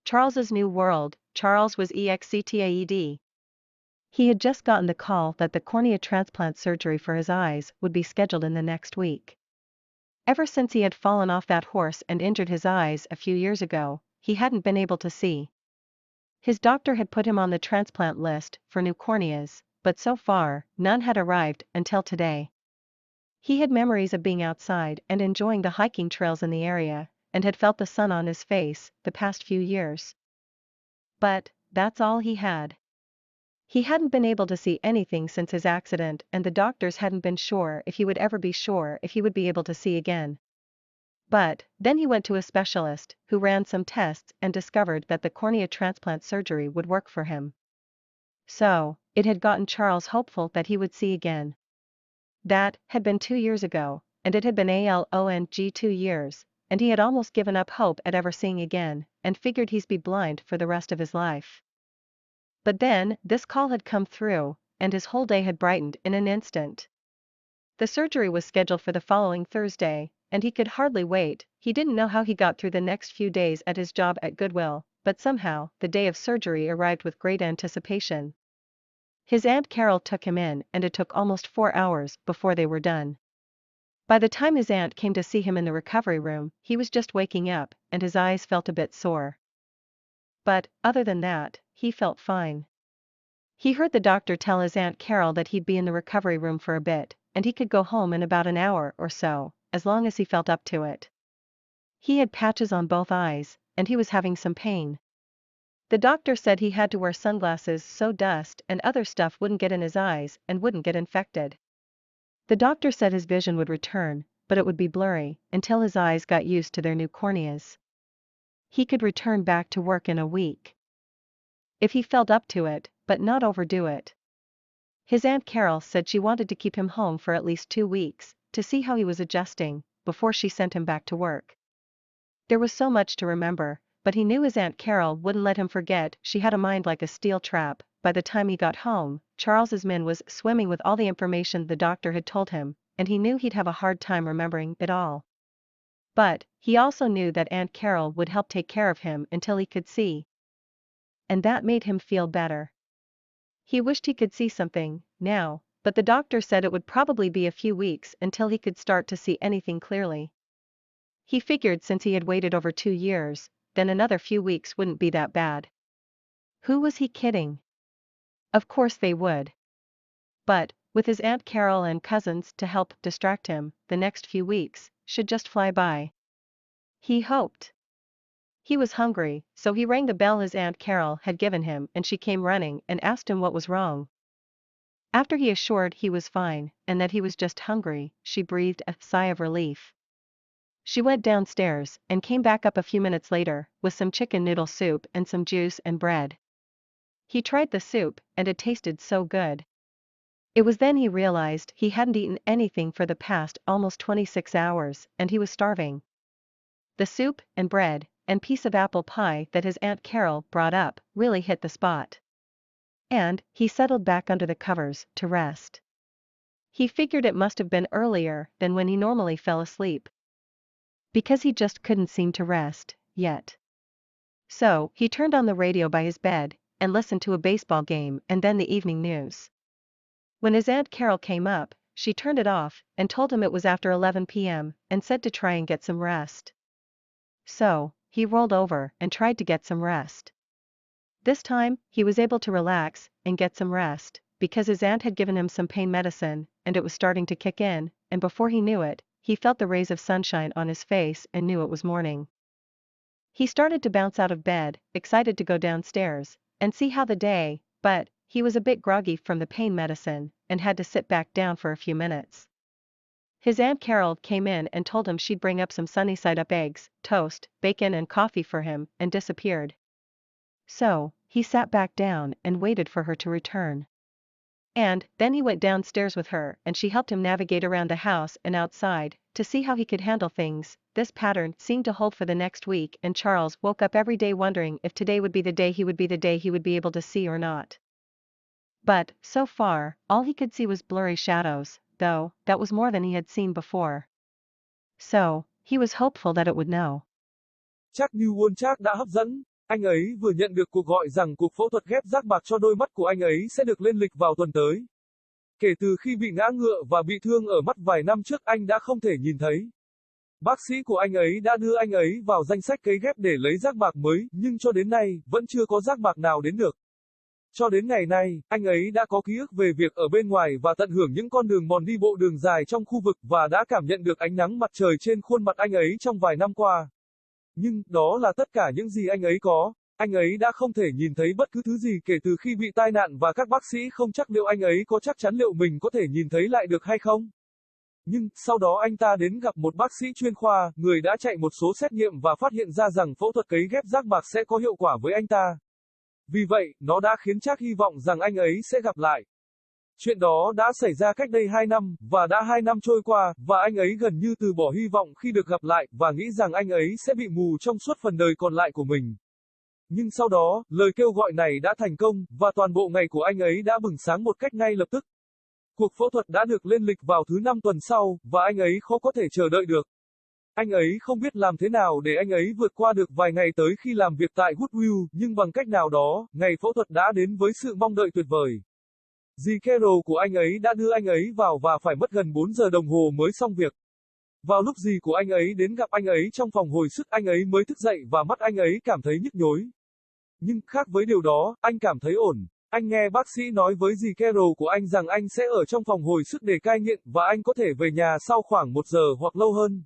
Charles's new world. Charles was EXCTIED. He had just gotten the call that the cornea transplant surgery for his eyes would be scheduled in the next week. Ever since he had fallen off that horse and injured his eyes a few years ago, he hadn't been able to see. His doctor had put him on the transplant list for new corneas, but so far, none had arrived until today. He had memories of being outside and enjoying the hiking trails in the area, and had felt the sun on his face the past few years. But that's all he had. He hadn't been able to see anything since his accident, and the doctors hadn't been sure if he would ever be sure if he would be able to see again. But then he went to a specialist, who ran some tests and discovered that the cornea transplant surgery would work for him. So, it had gotten Charles hopeful that he would see again. That had been 2 years ago, and it had been along 2 years, and he had almost given up hope at ever seeing again, and figured he'd be blind for the rest of his life. But then, this call had come through, and his whole day had brightened in an instant. The surgery was scheduled for the following Thursday, and he could hardly wait. He didn't know how he got through the next few days at his job at Goodwill, but somehow, the day of surgery arrived with great anticipation. His Aunt Carol took him in, and it took almost 4 hours before they were done. By the time his aunt came to see him in the recovery room, he was just waking up, and his eyes felt a bit sore. But, other than that, he felt fine. He heard the doctor tell his Aunt Carol that he'd be in the recovery room for a bit, and he could go home in about an hour or so, as long as he felt up to it. He had patches on both eyes, and he was having some pain. The doctor said he had to wear sunglasses so dust and other stuff wouldn't get in his eyes and wouldn't get infected. The doctor said his vision would return, but it would be blurry, until his eyes got used to their new corneas. He could return back to work in a week. If he felt up to it, but not overdo it. His Aunt Carol said she wanted to keep him home for at least 2 weeks, to see how he was adjusting, before she sent him back to work. There was so much to remember, but he knew his Aunt Carol wouldn't let him forget. She had a mind like a steel trap. By the time he got home, Charles's mind was swimming with all the information the doctor had told him, and he knew he'd have a hard time remembering it all. But, he also knew that Aunt Carol would help take care of him until he could see. And that made him feel better. He wished he could see something, now, but the doctor said it would probably be a few weeks until he could start to see anything clearly. He figured since he had waited over 2 years, then another few weeks wouldn't be that bad. Who was he kidding? Of course they would. But, with his Aunt Carol and cousins to help distract him, the next few weeks should just fly by. He hoped. He was hungry, so he rang the bell his Aunt Carol had given him, and she came running and asked him what was wrong. After he assured he was fine, and that he was just hungry, she breathed a sigh of relief. She went downstairs, and came back up a few minutes later, with some chicken noodle soup and some juice and bread. He tried the soup, and it tasted so good. It was then he realized he hadn't eaten anything for the past almost 26 hours, and he was starving. The soup, and bread, and piece of apple pie that his Aunt Carol brought up, really hit the spot. And, he settled back under the covers, to rest. He figured it must have been earlier than when he normally fell asleep. Because he just couldn't seem to rest, yet. So, he turned on the radio by his bed, and listened to a baseball game and then the evening news. When his Aunt Carol came up, she turned it off, and told him it was after 11 p.m., and said to try and get some rest. So, he rolled over and tried to get some rest. This time, he was able to relax and get some rest, because his aunt had given him some pain medicine, and it was starting to kick in, and before he knew it, he felt the rays of sunshine on his face and knew it was morning. He started to bounce out of bed, excited to go downstairs and see how the day, but he was a bit groggy from the pain medicine, and had to sit back down for a few minutes. His Aunt Carol came in and told him she'd bring up some sunny-side-up eggs, toast, bacon and coffee for him, and disappeared. So, he sat back down and waited for her to return. And then he went downstairs with her, and she helped him navigate around the house and outside, to see how he could handle things. This pattern seemed to hold for the next week, and Charles woke up every day wondering if today would be the day he would be able to see or not. But, so far, all he could see was blurry shadows, though that was more than he had seen before. So, he was hopeful that it would know. Chắc New World Chắc đã hấp dẫn. Anh ấy vừa nhận được cuộc gọi rằng cuộc phẫu thuật ghép giác mạc cho đôi mắt của anh ấy sẽ được lên lịch vào tuần tới. Kể từ khi bị ngã ngựa và bị thương ở mắt vài năm trước, anh đã không thể nhìn thấy. Bác sĩ của anh ấy đã đưa anh ấy vào danh sách cấy ghép để lấy giác mạc mới, nhưng cho đến nay, vẫn chưa có giác mạc nào đến được. Cho đến ngày nay, anh ấy đã có ký ức về việc ở bên ngoài và tận hưởng những con đường mòn đi bộ đường dài trong khu vực và đã cảm nhận được ánh nắng mặt trời trên khuôn mặt anh ấy trong vài năm qua. Nhưng, đó là tất cả những gì anh ấy có. Anh ấy đã không thể nhìn thấy bất cứ thứ gì kể từ khi bị tai nạn và các bác sĩ không chắc liệu anh ấy có chắc chắn liệu mình có thể nhìn thấy lại được hay không. Nhưng, sau đó anh ta đến gặp một bác sĩ chuyên khoa, người đã chạy một số xét nghiệm và phát hiện ra rằng phẫu thuật cấy ghép giác mạc sẽ có hiệu quả với anh ta. Vì vậy, nó đã khiến Jack hy vọng rằng anh ấy sẽ gặp lại. Chuyện đó đã xảy ra cách đây 2 năm, và đã 2 năm trôi qua, và anh ấy gần như từ bỏ hy vọng khi được gặp lại, và nghĩ rằng anh ấy sẽ bị mù trong suốt phần đời còn lại của mình. Nhưng sau đó, lời kêu gọi này đã thành công, và toàn bộ ngày của anh ấy đã bừng sáng một cách ngay lập tức. Cuộc phẫu thuật đã được lên lịch vào thứ 5 tuần sau, và anh ấy khó có thể chờ đợi được. Anh ấy không biết làm thế nào để anh ấy vượt qua được vài ngày tới khi làm việc tại Goodwill, nhưng bằng cách nào đó, ngày phẫu thuật đã đến với sự mong đợi tuyệt vời. Dì Carol của anh ấy đã đưa anh ấy vào và phải mất gần 4 giờ đồng hồ mới xong việc. Vào lúc dì của anh ấy đến gặp anh ấy trong phòng hồi sức, anh ấy mới thức dậy và mắt anh ấy cảm thấy nhức nhối. Nhưng, khác với điều đó, anh cảm thấy ổn. Anh nghe bác sĩ nói với dì Carol của anh rằng anh sẽ ở trong phòng hồi sức để cai nghiện, và anh có thể về nhà sau khoảng 1 giờ hoặc lâu hơn.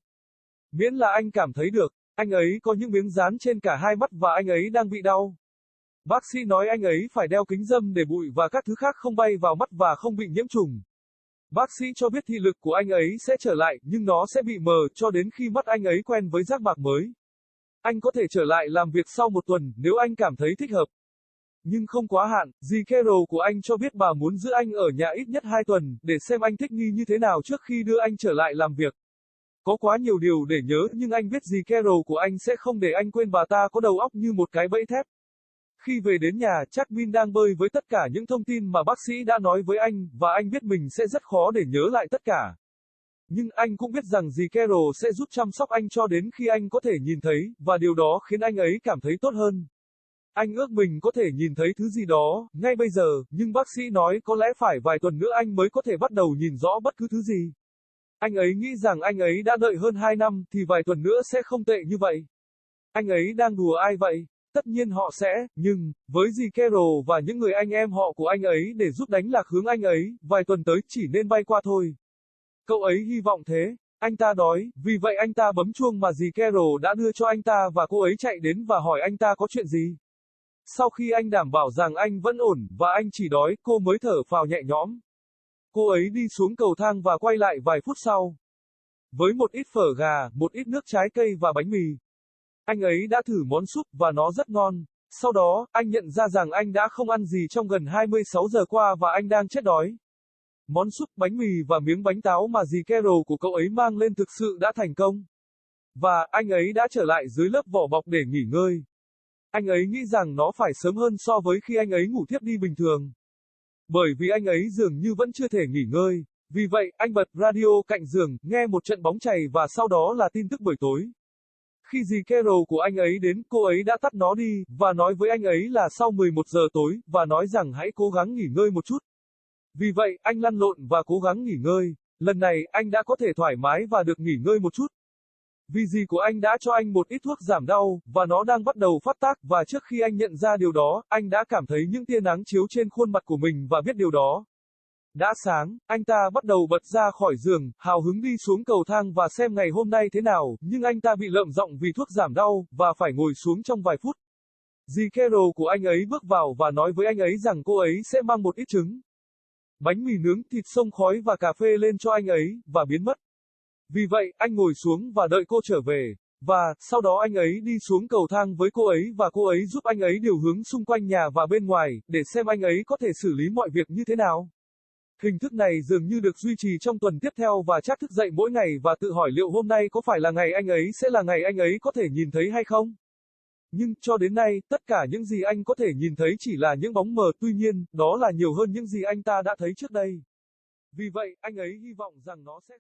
Miễn là anh cảm thấy được. Anh ấy có những miếng dán trên cả hai mắt và anh ấy đang bị đau. Bác sĩ nói anh ấy phải đeo kính râm để bụi và các thứ khác không bay vào mắt và không bị nhiễm trùng. Bác sĩ cho biết thị lực của anh ấy sẽ trở lại, nhưng nó sẽ bị mờ cho đến khi mắt anh ấy quen với giác mạc mới. Anh có thể trở lại làm việc sau 1 tuần nếu anh cảm thấy thích hợp. Nhưng không quá hạn. Dì Carol của anh cho biết bà muốn giữ anh ở nhà ít nhất 2 tuần, để xem anh thích nghi như thế nào trước khi đưa anh trở lại làm việc. Có quá nhiều điều để nhớ, nhưng anh biết dì Carol của anh sẽ không để anh quên bà ta có đầu óc như một cái bẫy thép. Khi về đến nhà, Jackmin đang bơi với tất cả những thông tin mà bác sĩ đã nói với anh, và anh biết mình sẽ rất khó để nhớ lại tất cả. Nhưng anh cũng biết rằng dì Carol sẽ giúp chăm sóc anh cho đến khi anh có thể nhìn thấy, và điều đó khiến anh ấy cảm thấy tốt hơn. Anh ước mình có thể nhìn thấy thứ gì đó, ngay bây giờ, nhưng bác sĩ nói có lẽ phải vài tuần nữa anh mới có thể bắt đầu nhìn rõ bất cứ thứ gì. Anh ấy nghĩ rằng anh ấy đã đợi hơn 2 năm, thì vài tuần nữa sẽ không tệ như vậy. Anh ấy đang đùa ai vậy? Tất nhiên họ sẽ, nhưng, với dì Carol và những người anh em họ của anh ấy để giúp đánh lạc hướng anh ấy, vài tuần tới chỉ nên bay qua thôi. Cậu ấy hy vọng thế. Anh ta đói, vì vậy anh ta bấm chuông mà dì Carol đã đưa cho anh ta và cô ấy chạy đến và hỏi anh ta có chuyện gì. Sau khi anh đảm bảo rằng anh vẫn ổn, và anh chỉ đói, cô mới thở phào nhẹ nhõm. Cô ấy đi xuống cầu thang và quay lại vài phút sau. Với một ít phở gà, một ít nước trái cây và bánh mì. Anh ấy đã thử món súp, và nó rất ngon. Sau đó, anh nhận ra rằng anh đã không ăn gì trong gần 26 giờ qua và anh đang chết đói. Món súp, bánh mì và miếng bánh táo mà dì Carol của cậu ấy mang lên thực sự đã thành công. Và, anh ấy đã trở lại dưới lớp vỏ bọc để nghỉ ngơi. Anh ấy nghĩ rằng nó phải sớm hơn so với khi anh ấy ngủ thiếp đi bình thường. Bởi vì anh ấy dường như vẫn chưa thể nghỉ ngơi. Vì vậy, anh bật radio cạnh giường, nghe một trận bóng chày và sau đó là tin tức buổi tối. Khi dì Carol của anh ấy đến, cô ấy đã tắt nó đi, và nói với anh ấy là sau 11 giờ tối, và nói rằng hãy cố gắng nghỉ ngơi một chút. Vì vậy, anh lăn lộn và cố gắng nghỉ ngơi. Lần này, anh đã có thể thoải mái và được nghỉ ngơi một chút. Vì dì của anh đã cho anh một ít thuốc giảm đau, và nó đang bắt đầu phát tác, và trước khi anh nhận ra điều đó, anh đã cảm thấy những tia nắng chiếu trên khuôn mặt của mình và biết điều đó. Đã sáng, anh ta bắt đầu bật ra khỏi giường, hào hứng đi xuống cầu thang và xem ngày hôm nay thế nào, nhưng anh ta bị lợm giọng vì thuốc giảm đau, và phải ngồi xuống trong vài phút. Dì Carol của anh ấy bước vào và nói với anh ấy rằng cô ấy sẽ mang một ít trứng, bánh mì nướng, thịt xông khói và cà phê lên cho anh ấy, và biến mất. Vì vậy, anh ngồi xuống và đợi cô trở về. Và, sau đó anh ấy đi xuống cầu thang với cô ấy và cô ấy giúp anh ấy điều hướng xung quanh nhà và bên ngoài, để xem anh ấy có thể xử lý mọi việc như thế nào. Hình thức này dường như được duy trì trong tuần tiếp theo và Jack thức dậy mỗi ngày và tự hỏi liệu hôm nay có phải là ngày anh ấy sẽ là ngày anh ấy có thể nhìn thấy hay không. Nhưng, cho đến nay, tất cả những gì anh có thể nhìn thấy chỉ là những bóng mờ, tuy nhiên, đó là nhiều hơn những gì anh ta đã thấy trước đây. Vì vậy, anh ấy hy vọng rằng nó sẽ